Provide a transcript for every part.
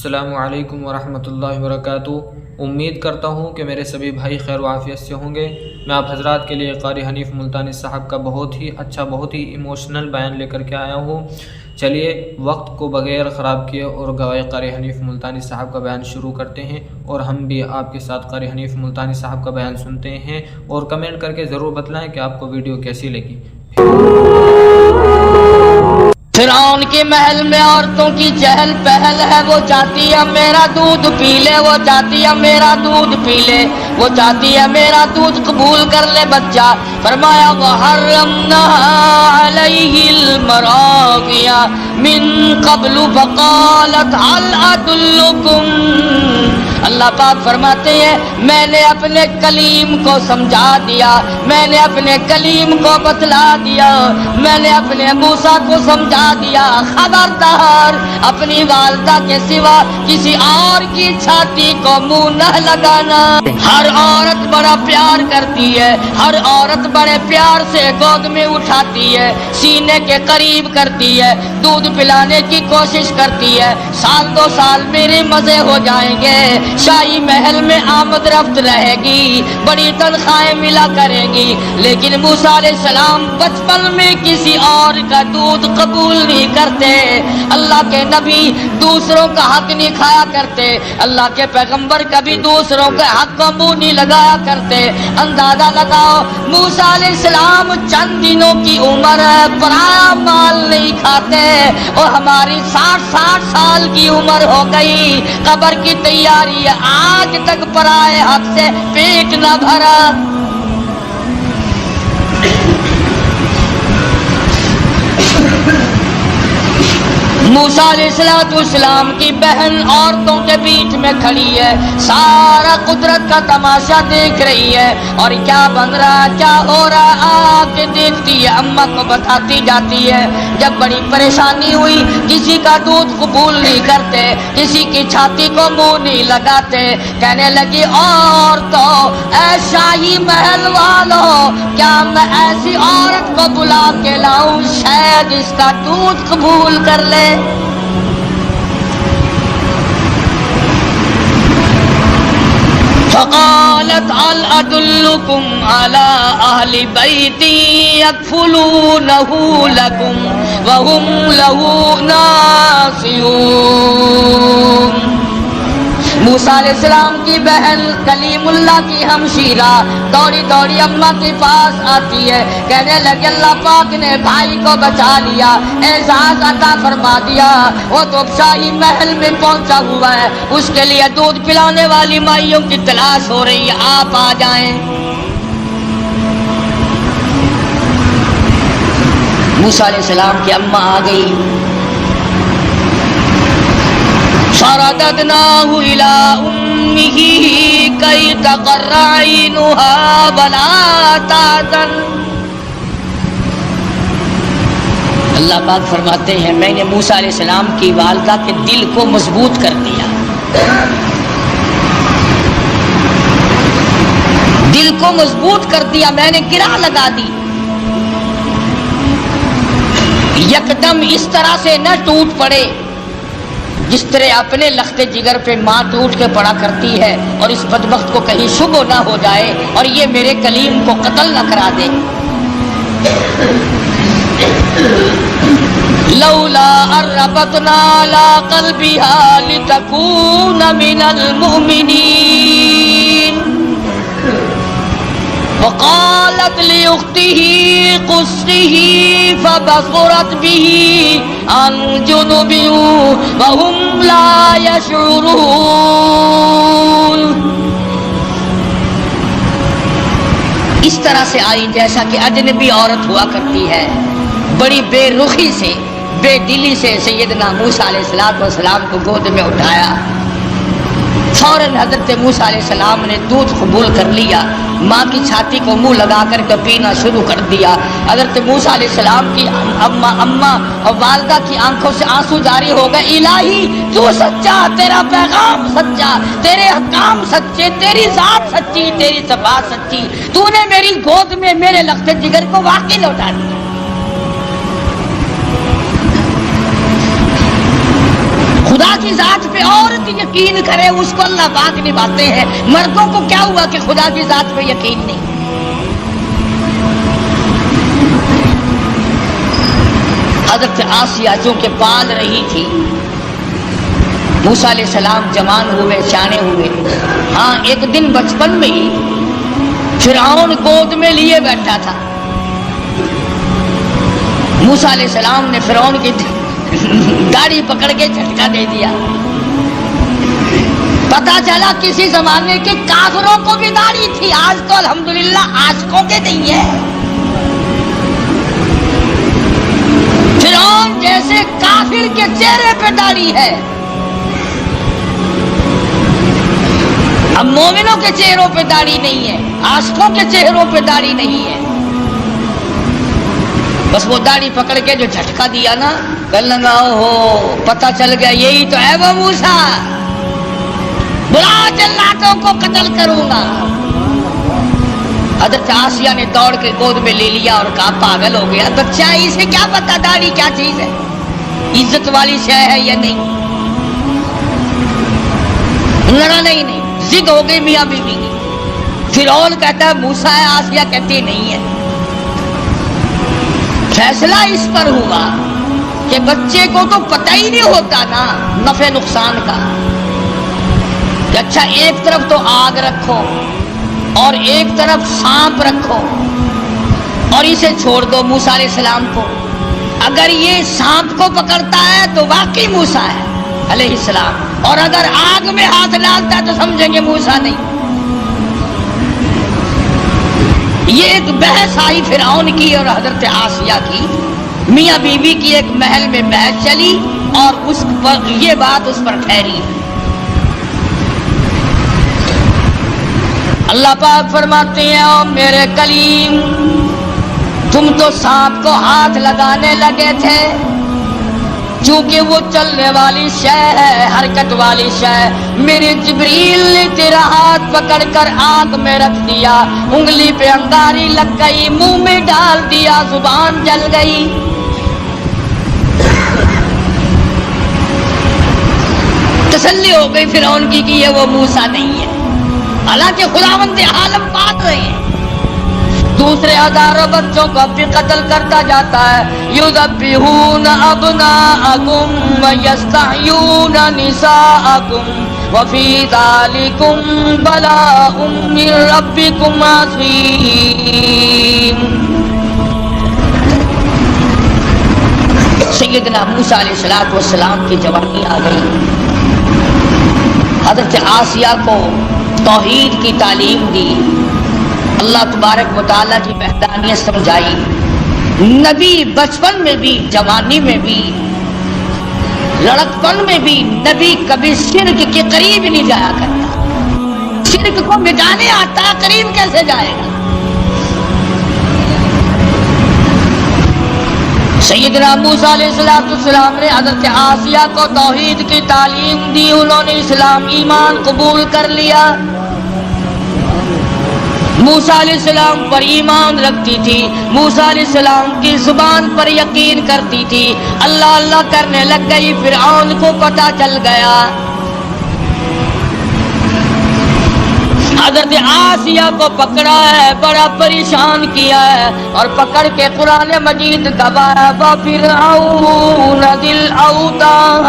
السلام علیکم ورحمۃ اللہ وبرکاتہ۔ امید کرتا ہوں کہ میرے سبھی بھائی خیر و عافیت سے ہوں گے۔ میں آپ حضرات کے لیے قاری حنیف ملتانی صاحب کا بہت ہی اچھا بہت ہی ایموشنل بیان لے کر کے آیا ہوں۔ چلیے وقت کو بغیر خراب کیے اور گوائے قاری حنیف ملتانی صاحب کا بیان شروع کرتے ہیں، اور ہم بھی آپ کے ساتھ قاری حنیف ملتانی صاحب کا بیان سنتے ہیں، اور کمنٹ کر کے ضرور بتلائیں کہ آپ کو ویڈیو کیسی لگی۔ فرعون کے محل میں عورتوں کی چہل پہل ہے، وہ چاہتی ہے میرا دودھ پی لے، وہ چاہتی ہے میرا دودھ پی لے، وہ چاہتی ہے میرا دودھ قبول کر لے بچہ۔ فرمایا وحرمنا علیہ المراضع من قبل فقالت هل ادلکم۔ اللہ پاک فرماتے ہیں میں نے اپنے کلیم کو سمجھا دیا، میں نے اپنے کلیم کو بتلا دیا، میں نے اپنے موسیٰ کو سمجھا دیا، خبردار اپنی والدہ کے سوا کسی اور کی چھاتی کو منہ نہ لگانا۔ ہر عورت بڑا پیار کرتی ہے، ہر عورت بڑے پیار سے گود میں اٹھاتی ہے، سینے کے قریب کرتی ہے، دودھ پلانے کی کوشش کرتی ہے۔ سال دو سال میرے مزے ہو جائیں گے، شاہی محل میں آمد رفت رہے گی، بڑی تنخواہیں ملا کریں گی، لیکن موسیٰ علیہ السلام بچپن میں کسی اور کا دودھ قبول نہیں کرتے۔ اللہ کے نبی دوسروں کا حق نہیں کھایا کرتے، اللہ کے پیغمبر کبھی دوسروں کے حق کو منہ نہیں لگایا کرتے۔ اندازہ لگاؤ موسیٰ علیہ السلام چند دنوں کی عمر ہے، پرایا مال نہیں کھاتے، اور ہماری 60 سال کی عمر ہو گئی، قبر کی تیاری ہے، آج تک پرائے حق سے پیٹ نہ بھرا۔ موسیٰ علیہ السلام کی بہن عورتوں کے بیچ میں کھڑی ہے، سارا قدرت کا تماشا دیکھ رہی ہے، اور کیا بن رہا کیا ہو رہا آ کے دیکھتی ہے، اماں کو بتاتی جاتی ہے۔ جب بڑی پریشانی ہوئی، کسی کا دودھ قبول نہیں کرتے، کسی کی چھاتی کو منہ نہیں لگاتے، کہنے لگی عورتوں اے شاہی محل والوں، کیا میں ایسی عورت کو بلا کے لاؤں شاید اس کا دودھ قبول کر لے۔ فقالت هل أدلكم على أهل بيت يكفلونه لكم وهم له ناصحون۔ موسیٰ علیہ السلام کی بہن کلیم اللہ کی ہمشیرہ دوڑی دوڑی اماں کے پاس آتی ہے، کہنے لگے اللہ پاک نے بھائی کو بچا لیا، اعزاز عطا فرما دیا، وہ تو شاہی محل میں پہنچا ہوا ہے، اس کے لیے دودھ پلانے والی مائیوں کی تلاش ہو رہی ہے، آپ آ جائیں۔ موسیٰ علیہ السلام کی اماں آ گئی۔ فرددناه إلى أمه كي تقر عينها ولا تحزن۔ اللہ پاک فرماتے ہیں میں نے موسیٰ علیہ السلام کی والدہ کے دل کو مضبوط کر دیا، دل کو مضبوط کر دیا، میں نے گرہ لگا دی، یکدم اس طرح سے نہ ٹوٹ پڑے جس طرح اپنے لخت جگر پہ ماں ٹوٹ کے پڑا کرتی ہے، اور اس بدبخت کو کہیں شبہ نہ ہو جائے اور یہ میرے کلیم کو قتل نہ کرا دے۔ لولا اربتنا على قلبها لتكون من المؤمنين وقالت لأخته قصه فبصرت به عن جنب وهم لا يشعرون۔ اس طرح سے آئی جیسا کہ اجنبی عورت ہوا کرتی ہے، بڑی بے رخی سے بے دلی سے سیدنا موسیٰ علیہ السلام کو گود میں اٹھایا۔ فوراً حضرت موسیٰ علیہ السلام نے دودھ قبول کر لیا، ماں کی چھاتی کو منہ لگا کر کے پینا شروع کر دیا۔ حضرت موسیٰ علیہ السلام کی اماں اور والدہ کی آنکھوں سے آنسو جاری ہو گئے، الہی تو سچا، تیرا پیغام سچا، تیرے احکام سچے، تیری ذات سچی، تیری صفات سچی، تو نے میری گود میں میرے لخت جگر کو واقعی لوٹا دیا۔ خدا کی ذات پہ عورت یقین کرے اس کو اللہ پاک نبھاتے ہیں، مردوں کو کیا ہوا کہ خدا کی ذات پہ یقین نہیں؟ حضرت آسیہ چونکہ پال رہی تھی، موسیٰ علیہ السلام جوان ہوئے، سیانے ہوئے، ہاں ایک دن بچپن میں ہی فرعون گود میں لیے بیٹھا تھا، موسیٰ علیہ السلام نے فرعون کی داڑھی پکڑ کے جھٹکا دے دیا، پتا چلا کسی زمانے کے کافروں کو بھی داڑھی تھی، آج تو الحمدللہ عاشقوں کے نہیں ہے۔ فرعون جیسے کافر کے چہرے پہ داڑھی ہے، اب مومنوں کے چہروں پہ داڑھی نہیں ہے، عاشقوں کے چہروں پہ داڑھی نہیں ہے۔ بس وہ داڑھی پکڑ کے جو جھٹکا دیا نا، کہنے لگا ہو پتہ چل گیا یہی تو ہے وہ موسیٰ، بلا جلاتوں کو قتل کروں گا۔ حضرت آسیہ نے دوڑ کے گود میں لے لیا اور کہا پاگل ہو گیا بچہ، اسے کیا پتا داڑھی کیا چیز ہے، عزت والی شے ہے یا نہیں؟ لڑا نہیں، ضد ہو گئی میاں بیوی کی۔ فرعون کہتا ہے موسیٰ ہے، آسیہ کہتی نہیں ہے۔ فیصلہ اس پر ہوا کہ بچے کو تو پتہ ہی نہیں ہوتا نا نفع نقصان کا، کہ اچھا ایک طرف تو آگ رکھو اور ایک طرف سانپ رکھو اور اسے چھوڑ دو موسیٰ علیہ السلام کو، اگر یہ سانپ کو پکڑتا ہے تو واقعی موسیٰ ہے علیہ السلام، اور اگر آگ میں ہاتھ ڈالتا ہے تو سمجھیں گے موسیٰ نہیں۔ یہ ایک بحث آئی فرعون کی اور حضرت آسیہ کی، میاں بیوی کی ایک محل میں بحث چلی اور اس پر یہ بات اس پر ٹھہری۔ اللہ پاک فرماتے ہیں او میرے کلیم، تم تو سانپ کو ہاتھ لگانے لگے تھے، چونکہ وہ چلنے والی شے ہے، حرکت والی شے، میرے جبریل نے تیرا ہاتھ پکڑ کر آنکھ میں رکھ دیا، انگلی پہ انگاری لگ گئی، منہ میں ڈال دیا، زبان جل گئی۔ تسلی ہو گئی فرعون کی کہ یہ وہ موسیٰ نہیں ہے، حالانکہ خداوند عالم بات رہے ہیں، دوسرے ہزاروں بچوں کو بھی قتل کرتا جاتا ہے، یذبحون ابناءکم ویستحیون نساءکم وفی ذالکم بلاء من ربکم عظیم۔ سیدنا موسیٰ علیہ السلام کی جوانی آ گئی، حضرت آسیہ کو توحید کی تعلیم دی، اللہ تبارک و تعالیٰ کی وحدانیت سمجھائی۔ نبی بچپن میں بھی، جوانی میں بھی، لڑکپن میں بھی نبی کبھی شرک کے قریب نہیں جایا کرتا، شرک کو مٹانے آتا، قریب کیسے جائے گا؟ سیدنا موسیٰ علیہ السلام نے حضرت آسیہ کو توحید کی تعلیم دی، انہوں نے اسلام ایمان قبول کر لیا۔ موسیٰ علیہ السلام پر ایمان رکھتی تھی، موسیٰ علیہ السلام کی زبان پر یقین کرتی تھی، اللہ اللہ کرنے لگ گئی، فرعون کو پتہ چل گیا، حضرت آسیہ کو پکڑا ہے، بڑا پریشان کیا ہے، اور پکڑ کے قرآن مجید گوایا وَفِرْعَوْنَ ذِي الْأَوْتَادِ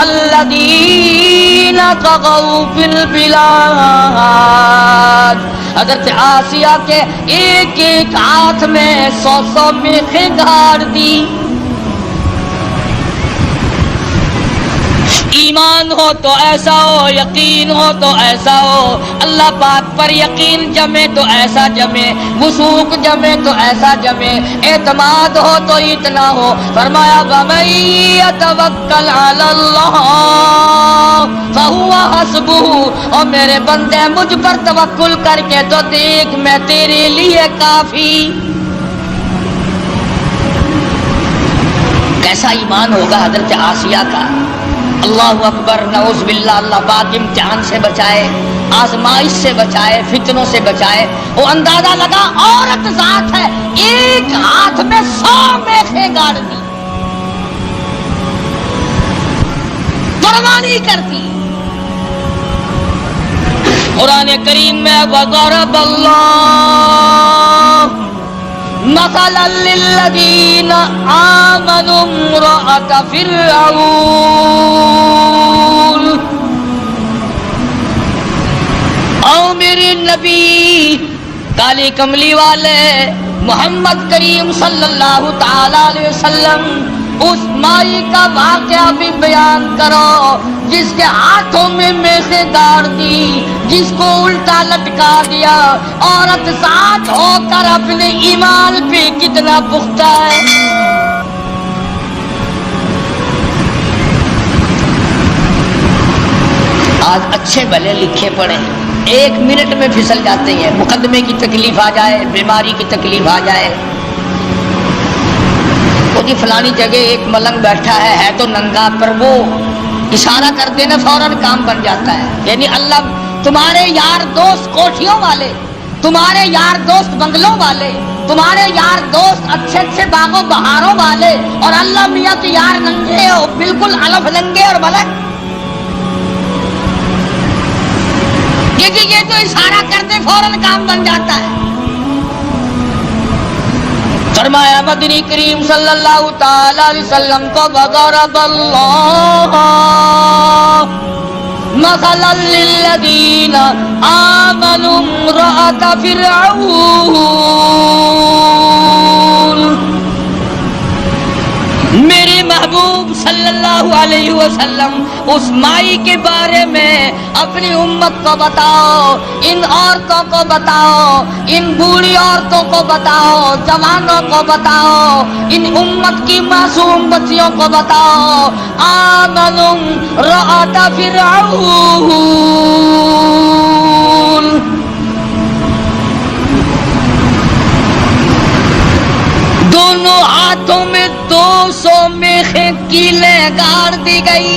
الَّذِينَ طَغَوْا فِي الْبِلَادِ۔ حضرت آسیہ کے ایک ایک ہاتھ میں 100 میخیں گاڑ دی۔ ایمان ہو تو ایسا ہو، یقین ہو تو ایسا ہو، اللہ پاک پر یقین جمے تو ایسا جمے، وثوق جمے تو ایسا جمے، اعتماد ہو تو اتنا ہو۔ فرمایا وَمَن يَتَوَکَّلْ عَلَى اللَّهِ فَهُوَ حَسْبُهُ، اور میرے بندے مجھ پر توکل کر کے تو دیکھ میں تیرے لیے کافی۔ کیسا ایمان ہوگا حضرت آسیہ کا، اللہ اکبر، نعوذ باللہ، اللہ پاک امتحان سے بچائے، آزمائش سے بچائے، فتنوں سے بچائے۔ وہ اندازہ لگا عورت ذات ہے، ایک ہاتھ میں 100 میخیں گاڑ دی۔ پرواہ نہیں کرتی. قرآن کریم میں وَضَرَبَ اللَّهُ مَثَلًا لِلَّذِينَ آمَنُوا امْرَأَتَ فِرْعَوْنَ. او میرے نبی کالی کملی والے محمد کریم صلی اللہ تعالی علیہ وسلم اس مائی کا واقعہ بھی بیان کرو جس کے ہاتھوں میں میخیں گاڑ دی، جس کو الٹا لٹکا دیا. عورت ساتھ ہو کر اپنے ایمان پہ کتنا پختہ ہے. آج اچھے بھلے لکھے پڑھے 1 منٹ میں پھسل جاتے ہیں. مقدمے کی تکلیف آ جائے، بیماری کی تکلیف آ جائے، وہ جی فلانی جگہ ایک ملنگ بیٹھا ہے تو ننگا، پر وہ اشارہ کر دینا فوراً کام بن جاتا ہے. یعنی اللہ تمہارے یار دوست کوٹھیوں والے، تمہارے یار دوست بنگلوں والے، تمہارے یار دوست اچھے اچھے باغوں بہاروں والے، اور اللہ میاں کے یار ننگے ہو، بالکل الف ننگے اور ملک. یہ تو اشارہ کرتے فوراً کام بن جاتا ہے. فرمایا مدنی کریم صلی اللہ تعالی علیہ وسلم کو وَضَرَبَ اللَّهُ مَثَلًا لِلَّذِينَ آمَنُوا امْرَأَتَ فِرْعَوْنَ. میرے محبوب صلی اللہ علیہ وسلم اس مائی کے بارے میں اپنی امت کو بتاؤ، ان عورتوں کو بتاؤ، ان بوڑھی عورتوں کو بتاؤ، جوانوں کو بتاؤ، ان امت کی معصوم بچیوں کو بتاؤ. آمنوا امرأۃ فرعون. دونوں ہاتھوں میں 200 میخیں کیلیں گاڑ دی گئی.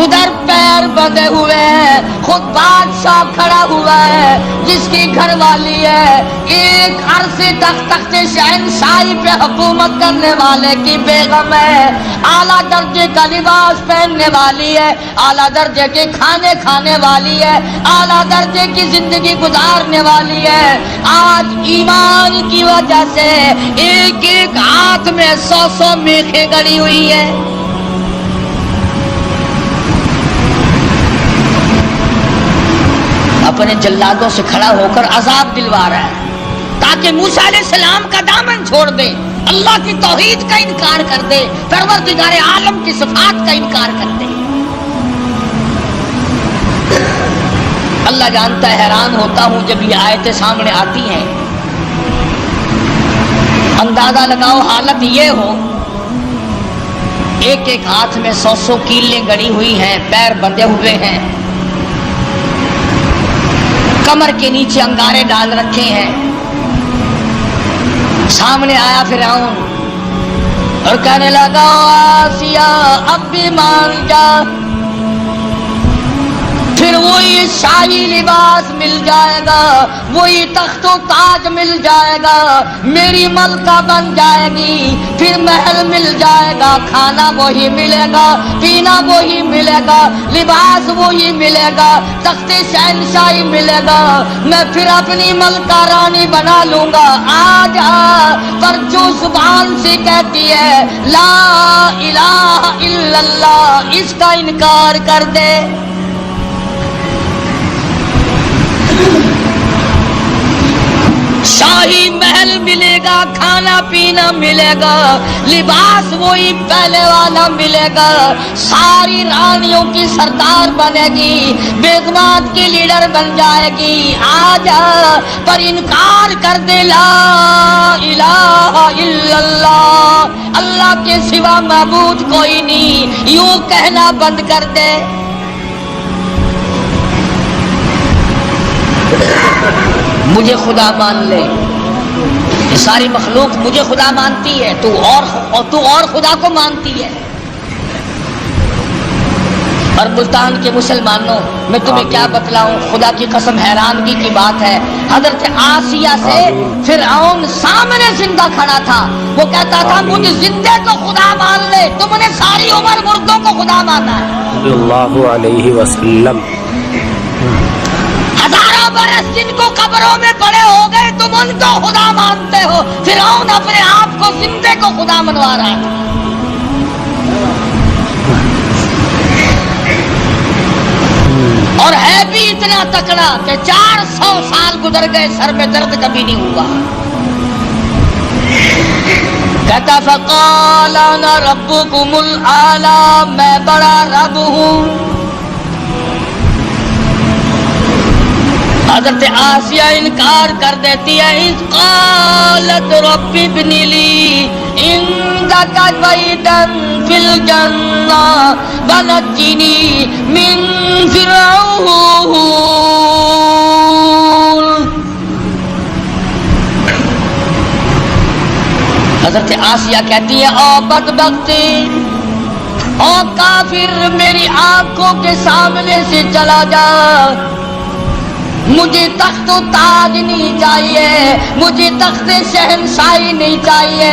ادھر پیر بندھے ہوئے ہیں، خود بادشاہ کھڑا ہوا ہے جس کی گھر والی ہے ایک عرصے تک تخت شہنشاہی پہ حکومت کرنے والے کی بیگم ہے، اعلیٰ درجے کا لباس پہننے والی ہے، اعلیٰ درجے کے کھانے کھانے والی ہے، اعلیٰ درجے کی زندگی گزارنے والی ہے. آج ایمان کی وجہ سے ایک ایک ہاتھ میں 100 میخیں گڑی ہوئی ہے. اپنے جلادوں سے کھڑا ہو کر عذاب دلوا رہا ہے تاکہ موسیٰ علیہ السلام کا دامن چھوڑ دے، اللہ کی توحید کا انکار کر دے، پروردگار عالم کی صفات کا انکار کر دے. اللہ جانتا ہے، حیران ہوتا ہوں جب یہ آیتیں سامنے آتی ہیں. اندازہ لگاؤ حالت یہ ہو ایک ایک ہاتھ میں 100 کیلیں گڑی ہوئی ہیں، پیر بندھے ہوئے ہیں، کمر کے نیچے انگارے ڈال رکھے ہیں. سامنے آیا فرعون اور کہنے لگا آسیہ اب بھی مان جا، پھر وہی شاہی لباس مل جائے گا، وہی تخت و تاج مل جائے گا، میری ملکہ بن جائے گی، پھر محل مل جائے گا، کھانا وہی ملے گا، پینا وہی ملے گا، لباس وہی ملے گا، تخت شہنشاہی ملے گا، میں پھر اپنی ملکہ رانی بنا لوں گا. آج پر جو زبان سے کہتی ہے لا الہ الا اللہ، اس کا انکار کر دے. شاہی محل ملے گا، کھانا پینا ملے گا، لباس وہی پہلے والا ملے گا، ساری رانیوں کی سردار بنے گی، بیگمات کی لیڈر بن جائے گی. آج پر انکار کر دے لا الہ الا اللہ، اللہ کے سوا معبود کوئی نہیں، یوں کہنا بند کر دے. مجھے خدا مان لے، یہ ساری مخلوق مجھے خدا مانتی ہے، تو اور خدا کو مانتی ہے. اور ملتان کے مسلمانوں میں تمہیں کیا بتلاؤں، خدا کی قسم حیرانگی کی بات ہے، حضرت آسیہ سے فرعون سامنے زندہ کھڑا تھا، وہ کہتا تھا مجھے زندے کو خدا مان لے، تم نے ساری عمر مردوں کو خدا مانا ہے، صلی اللہ علیہ وسلم، ہزاروں برس جن کو قبروں میں پڑے ہو گئے تم ان کو خدا مانتے ہو، فرعون اپنے آپ کو زندے کو خدا منوا رہا تھا۔ اور ہے بھی اتنا تکڑا کہ 400 سال گزر گئے سر میں درد کبھی نہیں ہوا۔ کہتا فقال انا ربکم الاعلی، میں بڑا رب ہوں۔ حضرت آسیہ انکار کر دیتی ہے، اذ قالت رب ابن لی عندک بیتا فی الجنہ ونجنی من فرعون۔ حضرت آسیہ کہتی ہے او بدبختی، او کافر، میری آنکھوں کے سامنے سے چلا جا، مجھے تخت و تاج نہیں چاہیے، مجھے تخت شہنشاہی نہیں چاہیے،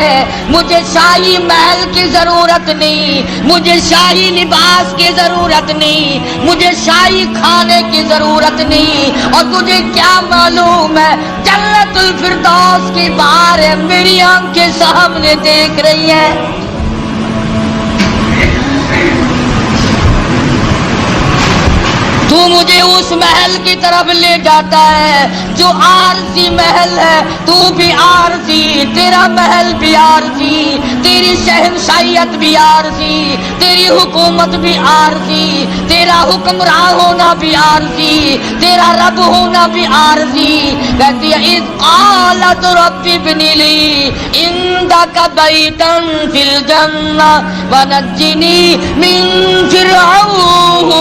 مجھے شاہی محل کی ضرورت نہیں، مجھے شاہی لباس کی ضرورت نہیں، مجھے شاہی کھانے کی ضرورت نہیں، اور تجھے کیا معلوم ہے جنت الفردوس کی بہاریں میری آنکھیں سامنے دیکھ رہی ہیں۔ تو مجھے اس محل کی طرف لے جاتا ہے جو عارضی محل ہے، تو بھی عارضی، تیرا محل بھی عارضی، تیری شہنشاہیت بھی عارضی، تیری حکومت بھی عارضی، تیرا حکمراں ہونا بھی عارضی، تیرا رب ہونا بھی عارضی۔ کہتی ہے اذ قالت رب ابن لی عندک بیتا فی الجنہ ونجنی من فرعون۔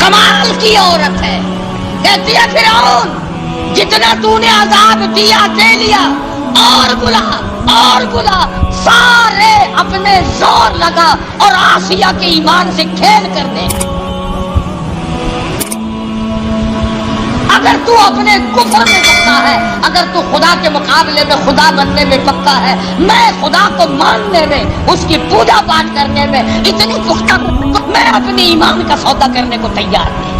کمال کی عورت ہے، کہتی ہے فرعون جتنا تو نے عذاب دیا دے لیا، اور بلا اور بلا، سارے اپنے زور لگا اور آسیہ کے ایمان سے کھیل کر دے۔ اگر تو اپنے کفر میں پکا ہے، اگر تو خدا کے مقابلے میں خدا بننے میں پکا ہے، میں خدا کو ماننے میں، اس کی پوجا پاٹ کرنے میں اتنی پختہ ہوں، میں اپنی ایمان کا سودا کرنے کو تیار نہیں۔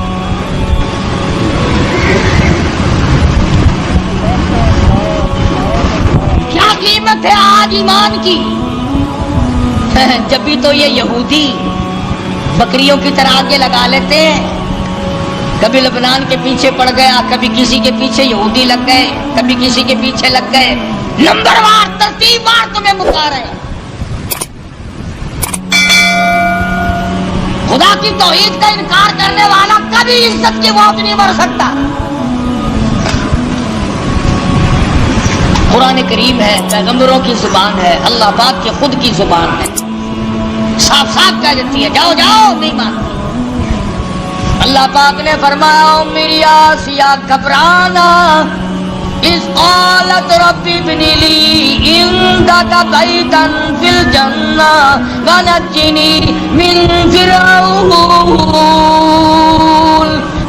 کیا قیمت ہے آج ایمان کی؟ جب بھی تو یہ یہودی بکریوں کی طرح آگے لگا لیتے ہیں، کبھی لبنان کے پیچھے پڑ گیا، کبھی کسی کے پیچھے یہودی لگ گئے، کبھی کسی کے پیچھے لگ گئے، نمبر وار ترتیب وار تمہیں مکا رہے ہیں۔ خدا کی توحید کا انکار کرنے والا کبھی عزت کی موت نہیں مر سکتا۔ قرآن کریم ہے، پیغمبروں کی زبان ہے، اللہ پاک کے خود کی زبان ہے، صاف صاف کہہ دیتی ہے جاؤ جاؤ، نہیں مانتی۔ اللہ پاک نے فرمایا میری آسیہ گھبرانا، اذ قالت رب ابن لی عندک بیتا فی الجنہ ونجنی من فرعون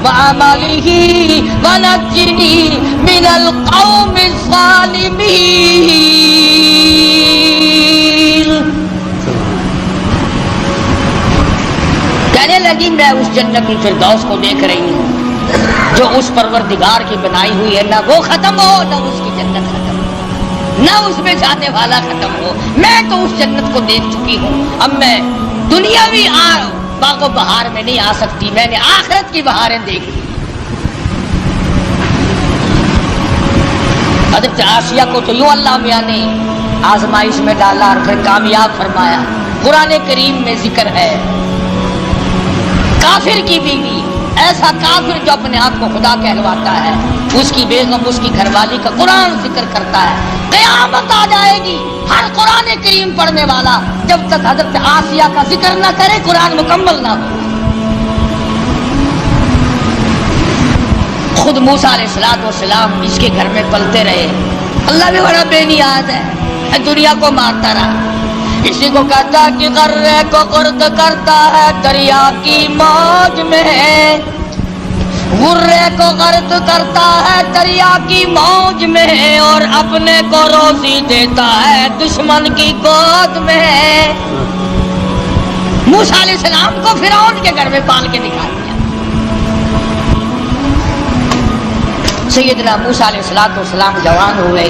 وعملہ ونجنی من القوم الظالمین۔ کہنے لگی میں اس جنت الفردوس کو دیکھ رہی ہوں جو اس پروردگار کی بنائی ہوئی ہے، نہ وہ ختم ہو نہ اس کی جنت ختم ہو، نہ اس میں جانے والا ختم ہو۔ میں تو اس جنت کو دیکھ چکی ہوں، اب میں دنیاوی باغ و بہار میں نہیں آ سکتی، میں نے آخرت کی بہاریں دیکھ لی۔ حضرت آسیہ کو تو یوں اللہ میاں نے آزمائش میں ڈالا اور پھر کامیاب فرمایا۔ قرآن کریم میں ذکر ہے کافر کی بیوی، ایسا کافر جو اپنے آپ کو خدا کہلواتا ہے، اس کی بیگم، اس کی گھر والی کا قرآن ذکر کرتا ہے۔ قیامت آ جائے گی، ہر قرآن کریم پڑھنے والا جب تک حضرت آسیہ کا ذکر نہ کرے قرآن مکمل نہ ہو۔ خود موسیٰ علیہ السلام اس کے گھر میں پلتے رہے، اللہ بھی بڑا بے نیاز ہے، دنیا کو مارتا رہا. اسی کو کہتا کہ غرے کو غرق کرتا ہے دریا کی موج میں، غرے کو غرق کرتا ہے دریا کی موج میں، اور اپنے کو روزی دیتا ہے دشمن کی گود میں. موسیٰ علیہ السلام کو فرعون کے گھر میں پال کے دکھا دیا. سیدنا موسیٰ علیہ السلام جوان ہوئے.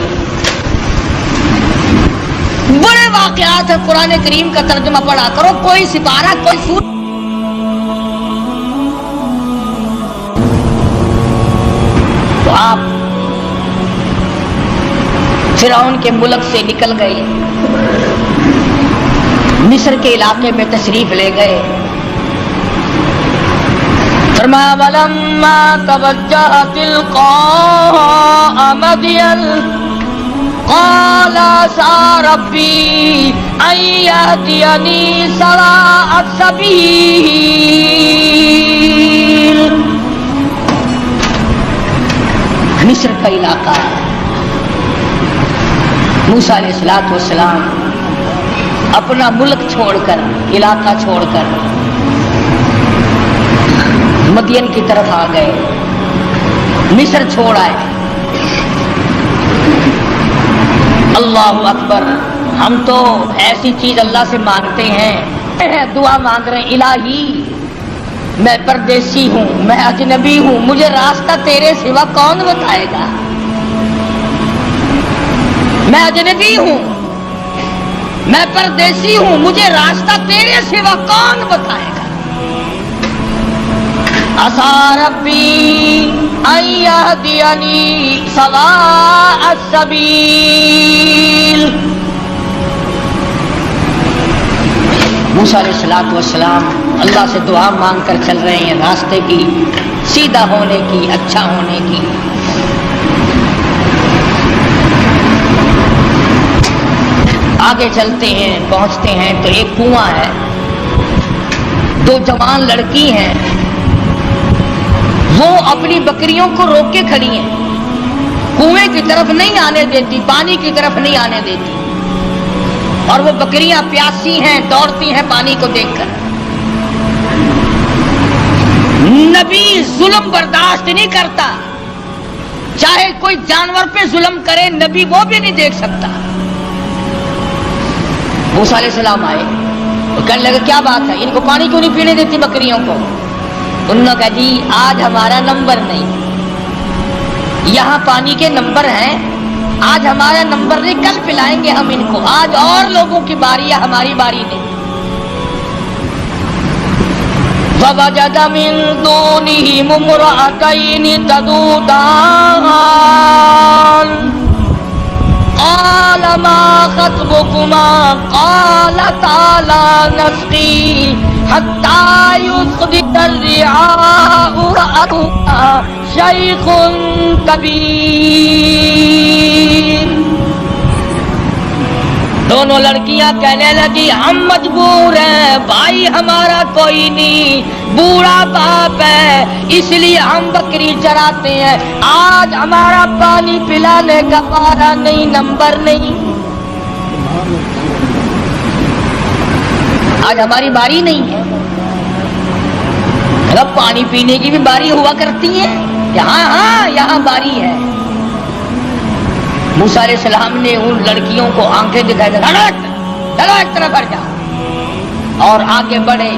بڑے واقعات ہیں، قرآن کریم کا ترجمہ پڑھا کرو. کوئی سپارہ، کوئی سور تو آپ فرعون کے ملک سے نکل گئے، مصر کے علاقے میں تشریف لے گئے. فرمایا وَلَمَّا تَوَجَّهَ تِلْقَاءَ مَدْيَنَ قال عسى ربي أن يهديني سواء السبيل. مصر کا علاقہ. موسیٰ علیہ السلام اپنا ملک چھوڑ کر، علاقہ چھوڑ کر مدین کی طرف آ گئے، مصر چھوڑ آئے. اللہ اکبر. ہم تو ایسی چیز اللہ سے مانگتے ہیں، دعا مانگ رہے ہیں الہی میں پردیسی ہوں، میں اجنبی ہوں، مجھے راستہ تیرے سوا کون بتائے گا؟ میں اجنبی ہوں، میں پردیسی ہوں، مجھے راستہ تیرے سوا کون بتائے گا؟ عسى ربي أن يهديني سواء السبيل. موسیٰ علیہ السلام اللہ سے دعا مانگ کر چل رہے ہیں راستے کی، سیدھا ہونے کی، اچھا ہونے کی. آگے چلتے ہیں، پہنچتے ہیں تو ایک کنواں ہے. دو جوان لڑکی ہیں، وہ اپنی بکریوں کو روک کے کھڑی ہیں، کنویں کی طرف نہیں آنے دیتی، پانی کی طرف نہیں آنے دیتی، اور وہ بکریاں پیاسی ہیں، دوڑتی ہیں پانی کو دیکھ کر. نبی ظلم برداشت نہیں کرتا، چاہے کوئی جانور پہ ظلم کرے نبی وہ بھی نہیں دیکھ سکتا. موسیٰ علیہ السلام آئے، وہ کہنے لگے کیا بات ہے، ان کو پانی کیوں نہیں پینے دیتی بکریوں کو؟ انہوں نے کہا جی آج ہمارا نمبر نہیں، یہاں پانی کے نمبر ہیں، آج ہمارا نمبر نہیں، کل پلائیں گے ہم ان کو، آج اور لوگوں کی باری ہے، ہماری باری نہیں. فَوَجَدَ مِن دُونِهِمُ امْرَأَتَيْنِ تَذُودَانِ قَالَ مَا خَطْبُكُمَا قَالَتَا لَا نَسْقِي حَتَّى يُصْدِرَ الرِّعَاءُ وَأَبُونَا شَيْخٌ كَبِيرٌ. دونوں لڑکیاں کہنے لگی ہم مجبور ہیں، بھائی ہمارا کوئی نہیں، بوڑھا باپ ہے، اس لیے ہم بکری چراتے ہیں، آج ہمارا پانی پلانے کا پارا نہیں، نمبر نہیں، آج ہماری باری نہیں ہے. اب پانی پینے کی بھی باری ہوا کرتی ہے، یہاں ہاں یہاں باری ہے. موسیٰ علیہ السلام نے ان لڑکیوں کو آنکھیں دکھائی، چلو ایک طرف ہٹ جاؤ، اور آگے بڑھے،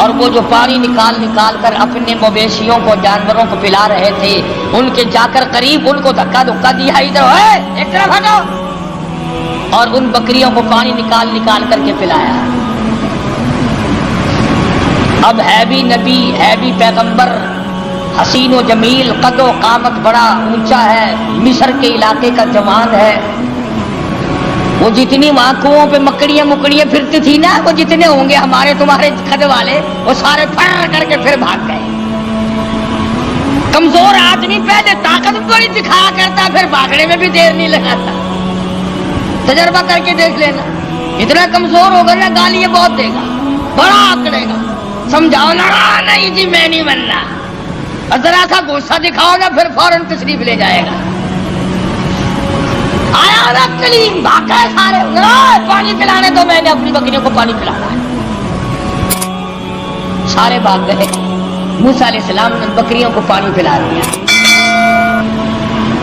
اور وہ جو پانی نکال کر اپنے مویشیوں کو، جانوروں کو پلا رہے تھے، ان کے جا کر قریب ان کو دھکا دیا، ادھر ایک طرف ہٹو، اور ان بکریوں کو پانی نکال کر کے پلایا. اب ہے بھی نبی، ہے بھی پیغمبر، حسین و جمیل، قد و قامت بڑا اونچا ہے، مصر کے علاقے کا جوان ہے. وہ جتنی وہاں کنووں پہ مکڑیاں پھرتی تھی نا، وہ جتنے ہوں گے ہمارے تمہارے قد والے، وہ سارے پھر کر کے پھر بھاگ گئے. کمزور آدمی پہلے طاقت بڑی دکھایا کرتا، پھر بھاگنے میں بھی دیر نہیں لگاتا. تجربہ کر کے دیکھ لینا، اتنا کمزور ہوگا نا گالیاں بہت دے گا، بڑا آکڑے گا. سمجھاؤ نا، نہیں جی میں نہیں بننا، ذرا سا غصہ دکھاؤ نا، پھر فوراً تشریف لے جائے گا. آیا قرآن کریم بھاگے سارے پانی پلانے تو میں نے اپنی بکریوں کو پانی پلانا ہے. سارے بھاگ گئے. موسیٰ علیہ السلام نے بکریوں کو پانی پلا دیا.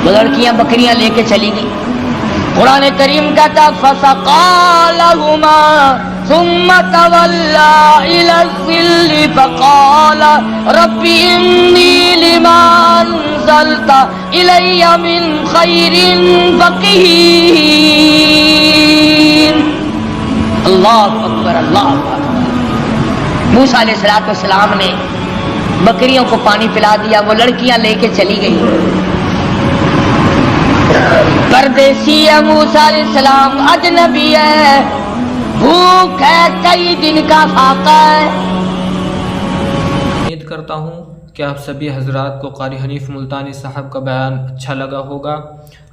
وہ لڑکیاں بکریاں لے کے چلی گئی. قرآن کریم کہتا فَسَقَىٰ لَهُمَا ثُمَّ تَوَلَّىٰ إِلَى الظِّلِّ فَقَالَ رَبِّ إِنِّي لِمَا أَنزَلْتَ إِلَيَّ مِنْ خَيْرٍ فَقِيرٌ. اللہ اکبر اللہ اکبر. موسیٰ علیہ السلام نے بکریوں کو پانی پلا دیا. وہ لڑکیاں لے کے چلی گئی. پردیسی ہے موسیٰ علیہ السلام, اجنبی ہے, بھوک ہے, کئی دن کا فاقہ ہے. امید کرتا ہوں کہ آپ سبھی حضرات کو قاری حنیف ملتانی صاحب کا بیان اچھا لگا ہوگا.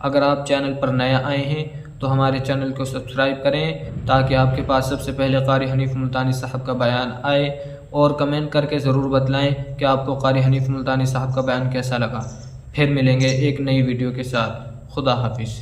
اگر آپ چینل پر نیا آئے ہیں تو ہمارے چینل کو سبسکرائب کریں تاکہ آپ کے پاس سب سے پہلے قاری حنیف ملتانی صاحب کا بیان آئے, اور کمنٹ کر کے ضرور بتلائیں کہ آپ کو قاری حنیف ملتانی صاحب کا بیان کیسا لگا. پھر ملیں گے ایک نئی ویڈیو کے ساتھ. خدا حافظ.